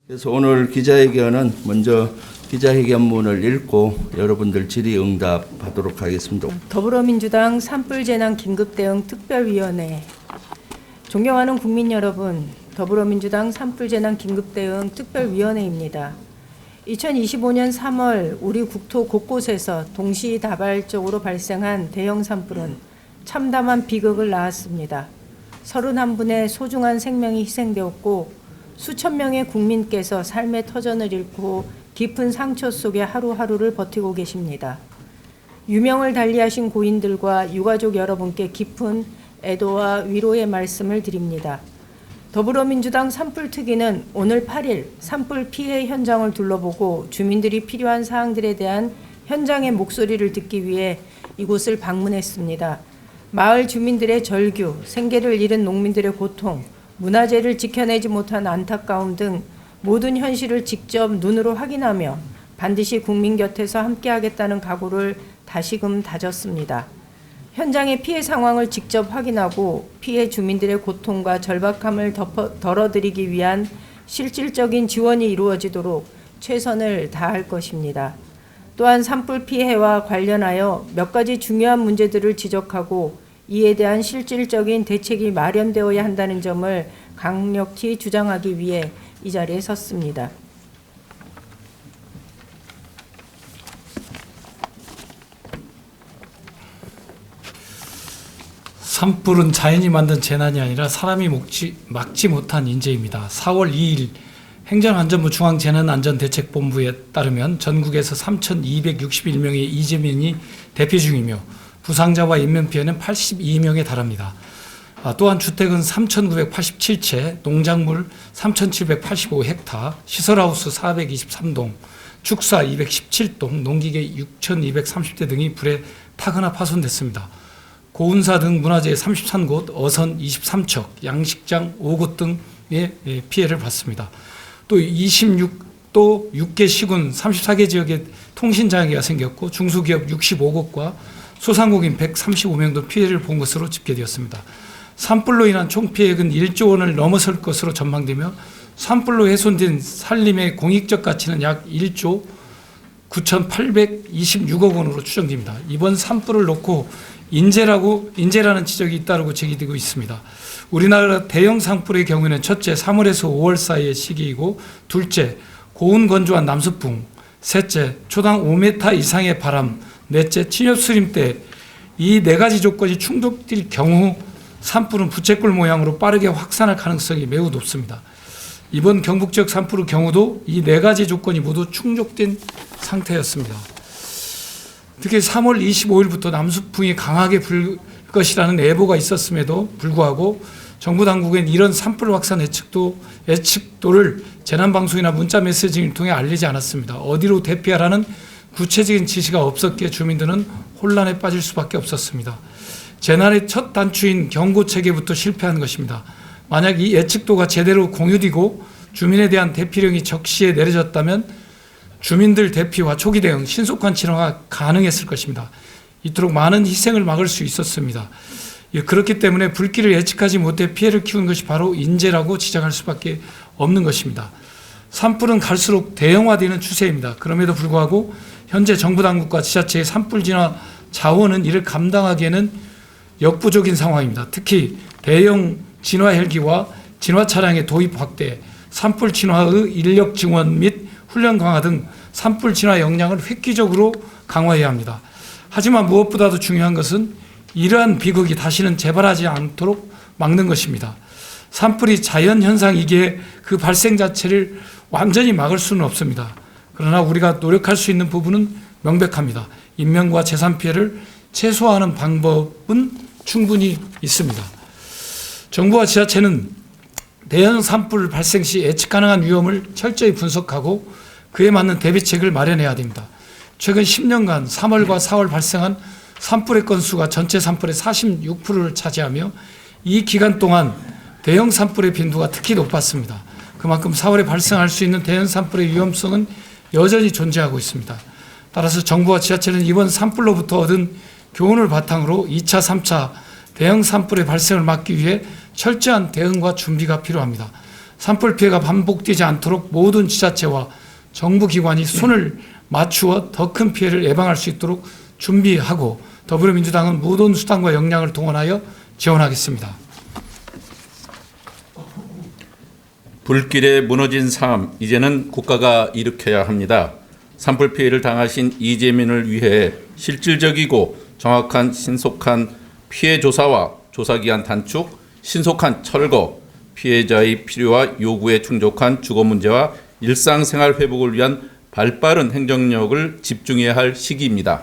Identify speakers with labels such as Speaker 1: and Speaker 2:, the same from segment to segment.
Speaker 1: 그래서 오늘 기자회견은 먼저 기자회견문을 읽고 여러분들 질의응답하도록 하겠습니다.
Speaker 2: 더불어민주당 산불재난 긴급대응 특별위원회. 존경하는 국민 여러분, 더불어민주당 산불재난 긴급대응 특별위원회입니다. 2025년 3월 우리 국토 곳곳에서 동시다발적으로 발생한 대형 산불은 참담한 비극을 낳았습니다. 31분의 소중한 생명이 희생되었고 수천 명의 국민께서 삶의 터전을 잃고 깊은 상처 속에 하루하루를 버티고 계십니다. 유명을 달리하신 고인들과 유가족 여러분께 깊은 애도와 위로의 말씀을 드립니다. 더불어민주당 산불특위는 오늘 8일 산불 피해 현장을 둘러보고 주민들이 필요한 사항들에 대한 현장의 목소리를 듣기 위해 이곳을 방문했습니다. 마을 주민들의 절규, 생계를 잃은 농민들의 고통, 문화재를 지켜내지 못한 안타까움 등 모든 현실을 직접 눈으로 확인하며 반드시 국민 곁에서 함께하겠다는 각오를 다시금 다졌습니다. 현장의 피해 상황을 직접 확인하고 피해 주민들의 고통과 절박함을 덜어드리기 위한 실질적인 지원이 이루어지도록 최선을 다할 것입니다. 또한 산불 피해와 관련하여 몇 가지 중요한 문제들을 지적하고 이에 대한 실질적인 대책이 마련되어야 한다는 점을 강력히 주장하기 위해 이 자리에 섰습니다.
Speaker 3: 산불은 자연이 만든 재난이 아니라 사람이 막지 못한 인재입니다. 4월 2일 행정안전부 중앙재난안전대책본부에 따르면 전국에서 3,261명의 이재민이 대피 중이며 부상자와 인명피해는 82명에 달합니다. 또한 주택은 3,987채, 농작물 3,785헥타, 시설하우스 423동, 축사 217동, 농기계 6,230대 등이 불에 타거나 파손됐습니다. 고운사 등 문화재 33곳, 어선 23척, 양식장 5곳 등의 피해를 봤습니다. 또 6개 시군 34개 지역에 통신장애가 생겼고 중소기업 65곳과 소상공인 135명도 피해를 본 것으로 집계되었습니다. 산불로 인한 총피해액은 1조 원을 넘어설 것으로 전망되며 산불로 훼손된 산림의 공익적 가치는 약 1조 9,826억 원으로 추정됩니다. 이번 산불을 놓고 인재라는 지적이 잇따르고 제기되고 있습니다. 우리나라 대형 산불의 경우에는 첫째, 3월에서 5월 사이의 시기이고 둘째, 고온 건조한 남서풍, 셋째, 초당 5m 이상의 바람, 넷째, 침엽수림 때 이 네 가지 조건이 충족될 경우 산불은 부채꼴 모양으로 빠르게 확산할 가능성이 매우 높습니다. 이번 경북 지역 산불의 경우도 이 네 가지 조건이 모두 충족된 상태였습니다. 특히 3월 25일부터 남서풍이 강하게 불 것이라는 예보가 있었음에도 불구하고 정부 당국은 이런 산불 확산 예측도를 재난방송이나 문자 메시지를 통해 알리지 않았습니다. 어디로 대피하라는 구체적인 지시가 없었기에 주민들은 혼란에 빠질 수밖에 없었습니다. 재난의 첫 단추인 경고체계부터 실패한 것입니다. 만약 이 예측도가 제대로 공유되고 주민에 대한 대피령이 적시에 내려졌다면 주민들 대피와 초기 대응, 신속한 진화가 가능했을 것입니다. 이토록 많은 희생을 막을 수 있었습니다. 그렇기 때문에 불길을 예측하지 못해 피해를 키운 것이 바로 인재라고 지적할 수밖에 없는 것입니다. 산불은 갈수록 대형화되는 추세입니다. 그럼에도 불구하고 현재 정부 당국과 지자체의 산불 진화 자원은 이를 감당하기에는 역부족인 상황입니다. 특히 대형 진화 헬기와 진화 차량의 도입 확대, 산불 진화의 인력 증원 및 훈련 강화 등 산불 진화 역량을 획기적으로 강화해야 합니다. 하지만 무엇보다도 중요한 것은 이러한 비극이 다시는 재발하지 않도록 막는 것입니다. 산불이 자연현상이기에 그 발생 자체를 완전히 막을 수는 없습니다. 그러나 우리가 노력할 수 있는 부분은 명백합니다. 인명과 재산 피해를 최소화하는 방법은 충분히 있습니다. 정부와 지자체는 대형 산불 발생 시 예측 가능한 위험을 철저히 분석하고 그에 맞는 대비책을 마련해야 됩니다. 최근 10년간 3월과 4월 발생한 산불의 건수가 전체 산불의 46%를 차지하며 이 기간 동안 대형 산불의 빈도가 특히 높았습니다. 그만큼 4월에 발생할 수 있는 대형 산불의 위험성은 여전히 존재하고 있습니다. 따라서 정부와 지자체는 이번 산불로부터 얻은 교훈을 바탕으로 2차, 3차 대형 산불의 발생을 막기 위해 철저한 대응과 준비가 필요합니다. 산불 피해가 반복되지 않도록 모든 지자체와 정부 기관이 손을 맞추어 더 큰 피해를 예방할 수 있도록 준비하고 더불어민주당은 모든 수단과 역량을 동원하여 지원하겠습니다.
Speaker 4: 불길에 무너진 삶, 이제는 국가가 일으켜야 합니다. 산불 피해를 당하신 이재민을 위해 실질적이고 정확한 신속한 피해 조사와 조사기한 단축, 신속한 철거, 피해자의 필요와 요구에 충족한 주거 문제와 일상생활 회복을 위한 발빠른 행정력을 집중해야 할 시기입니다.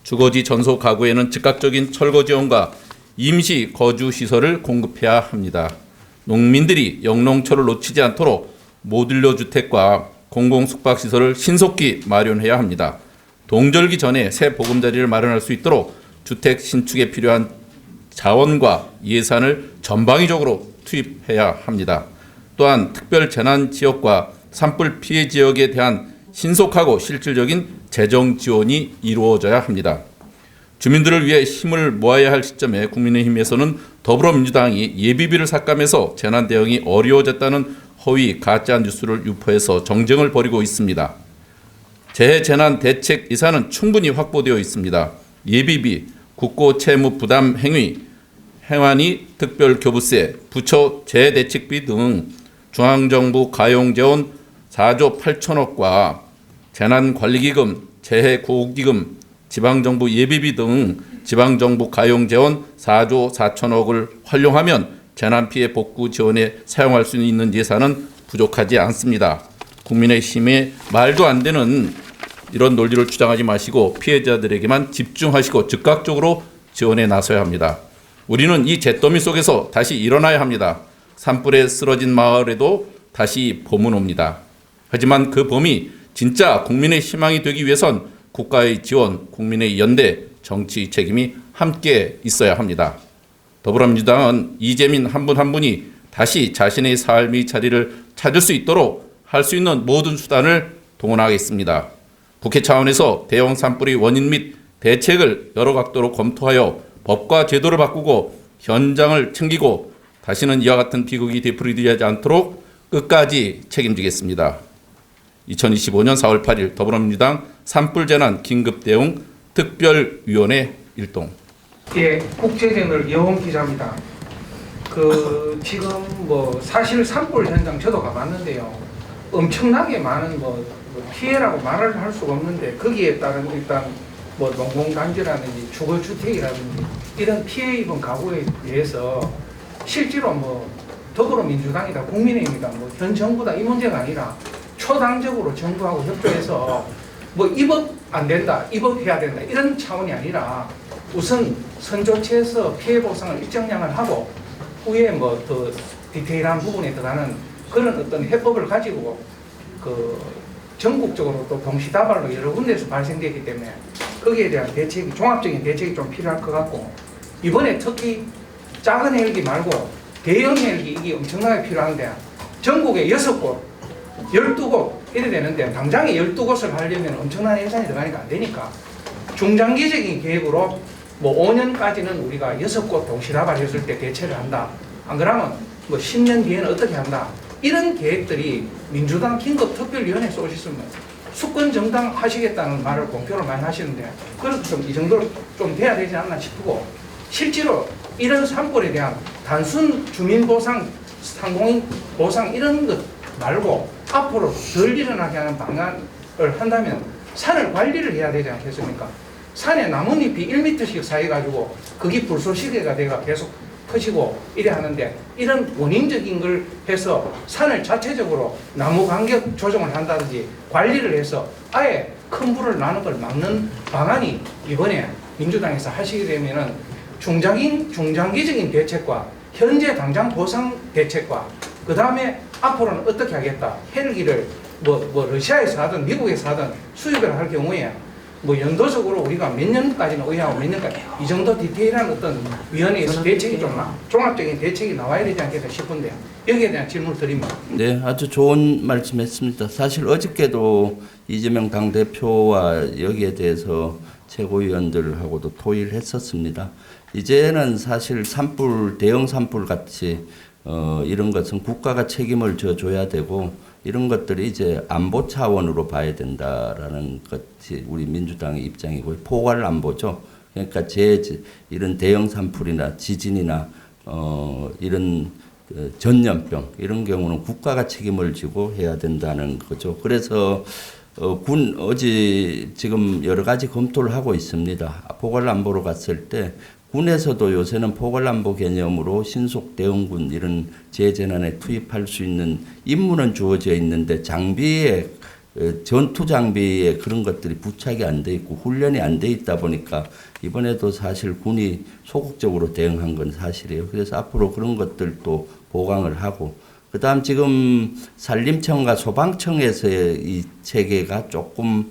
Speaker 4: 주거지 전소 가구에는 즉각적인 철거 지원과 임시 거주 시설을 공급해야 합니다. 농민들이 영농철을 놓치지 않도록 모듈러 주택과 공공 숙박 시설을 신속히 마련해야 합니다. 동절기 전에 새 보금자리를 마련할 수 있도록 주택 신축에 필요한 자원과 예산을 전방위적으로 투입해야 합니다. 또한 특별 재난 지역과 산불 피해 지역에 대한 신속하고 실질적인 재정 지원이 이루어져야 합니다. 주민들을 위해 힘을 모아야 할 시점에 국민의힘에서는 더불어민주당이 예비비를 삭감해서 재난 대응이 어려워졌다는 허위 가짜 뉴스를 유포해서 정쟁을 벌이고 있습니다. 재해재난 대책 예산은 충분히 확보되어 있습니다. 예비비, 국고 채무 부담 행위, 행안위 특별교부세, 부처 재해대책비 등 중앙정부 가용재원 4조 8천억과 재난관리기금, 재해구호기금, 지방정부 예비비 등 지방정부 가용재원 4조 4천억을 활용하면 재난피해 복구 지원에 사용할 수 있는 예산은 부족하지 않습니다. 국민의힘의 말도 안 되는 이런 논리를 주장하지 마시고 피해자들에게만 집중하시고 즉각적으로 지원에 나서야 합니다. 우리는 이 잿더미 속에서 다시 일어나야 합니다. 산불에 쓰러진 마을에도 다시 봄은 옵니다. 하지만 그 봄이 진짜 국민의 희망이 되기 위해선 국가의 지원, 국민의 연대, 정치 책임이 함께 있어야 합니다. 더불어민주당은 이재민 한 분 한 분이 다시 자신의 삶의 자리를 찾을 수 있도록 할 수 있는 모든 수단을 동원하겠습니다. 국회 차원에서 대형 산불의 원인 및 대책을 여러 각도로 검토하여 법과 제도를 바꾸고 현장을 챙기고 다시는 이와 같은 비극이 되풀이되지 않도록 끝까지 책임지겠습니다. 2025년 4월 8일 더불어민주당 산불재난 긴급대응 특별위원회 일동.
Speaker 5: 예, 국제전을 여원 기자입니다. 지금 사실 산불 현장 저도 가봤는데요. 엄청나게 많은 피해라고 말을 할 수가 없는데 거기에 따른 일단 농공단지라든지 주거주택이라든지 이런 피해 입은 가구에 대해서 실제로 더불어민주당이다 국민의힘이다 현 정부다 이 문제가 아니라 초당적으로 정부하고 협조해서 이 법 안 된다 이 법 해야 된다 이런 차원이 아니라 우선 선조치해서 피해 보상을 일정량을 하고 후에 더 디테일한 부분에 들어가는 그런 어떤 해법을 가지고 전국적으로 또 동시다발로 여러 군데에서 발생되기 때문에 거기에 대한 대책이 종합적인 대책이 좀 필요할 것 같고 이번에 특히 작은 헬기 말고 대형 헬기 이게 엄청나게 필요한데 전국에 6곳, 12곳 이래 되는데 당장에 12곳을 하려면 엄청난 예산이 들어가니까 안 되니까 중장기적인 계획으로 5년까지는 우리가 6곳 동시다발했을 때 대체를 한다. 안 그러면 10년 뒤에는 어떻게 한다. 이런 계획들이 민주당 긴급특별위원회에서 오셨으면 수권 정당 하시겠다는 말을 공표를 많이 하시는데 그래도 좀 이 정도로 좀 돼야 되지 않나 싶고 실제로 이런 산불에 대한 단순 주민보상, 상공인 보상 이런 것 말고 앞으로 덜 일어나게 하는 방안을 한다면 산을 관리를 해야 되지 않겠습니까? 산에 나뭇잎이 1m씩 쌓여가지고 그게 불쏘시개가 돼가 계속 커지고 이래 하는데 이런 원인적인 걸 해서 산을 자체적으로 나무 간격 조정을 한다든지 관리를 해서 아예 큰 불을 나는 걸 막는 방안이 이번에 민주당에서 하시게 되면은 중장기적인 대책과 현재 당장 보상 대책과 그 다음에 앞으로는 어떻게 하겠다. 헬기를 러시아에서 하든 미국에서 하든 수입을 할 경우에 연도적으로 우리가 몇 년까지는 의하고 몇 년까지 이 정도 디테일한 어떤 위원회에서 대책이 좀 종합적인 대책이 나와야 되지 않겠다 싶은데 여기에 대한 질문을 드립니다.
Speaker 1: 네, 아주 좋은 말씀했습니다. 사실 어저께도 이재명 당대표와 여기에 대해서 최고위원들하고도 토의를 했었습니다. 이제는 사실 산불, 대형 산불 같이 이런 것은 국가가 책임을 져줘야 되고 이런 것들이 이제 안보 차원으로 봐야 된다라는 것이 우리 민주당의 입장이고 포괄 안보죠. 그러니까 이런 대형 산불이나 지진이나 이런 전염병 이런 경우는 국가가 책임을 지고 해야 된다는 거죠. 그래서 어제 지금 여러 가지 검토를 하고 있습니다. 포괄 안보로 갔을 때 군에서도 요새는 포괄 안보 개념으로 신속 대응군 이런 재재난에 투입할 수 있는 임무는 주어져 있는데 장비에 전투 장비에 그런 것들이 부착이 안 돼 있고 훈련이 안 돼 있다 보니까 이번에도 사실 군이 소극적으로 대응한 건 사실이에요. 그래서 앞으로 그런 것들도 보강을 하고 그다음 지금 산림청과 소방청에서의 이 체계가 조금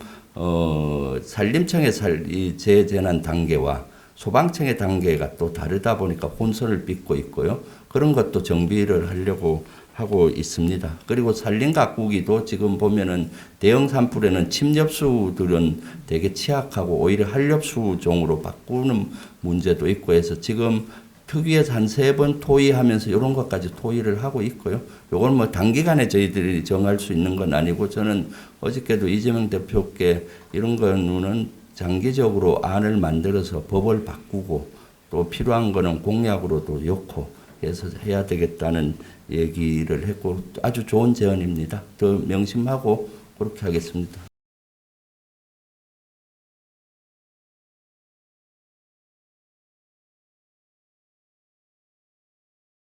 Speaker 1: 산림청의 이 재재난 단계와 소방청의 단계가 또 다르다 보니까 혼선을 빚고 있고요. 그런 것도 정비를 하려고 하고 있습니다. 그리고 산림가꾸기도 지금 보면은 대형 산불에는 침엽수들은 되게 취약하고 오히려 한렵수종으로 바꾸는 문제도 있고 해서 지금 특위에서 한 3번 토의하면서 이런 것까지 토의를 하고 있고요. 요건 뭐 단기간에 저희들이 정할 수 있는 건 아니고 저는 어저께도 이재명 대표께 이런 거는 장기적으로 안을 만들어서 법을 바꾸고 또 필요한 거는 공약으로도 엮고 해서 해야 되겠다는 얘기를 했고 아주 좋은 제안입니다. 더 명심하고 그렇게 하겠습니다.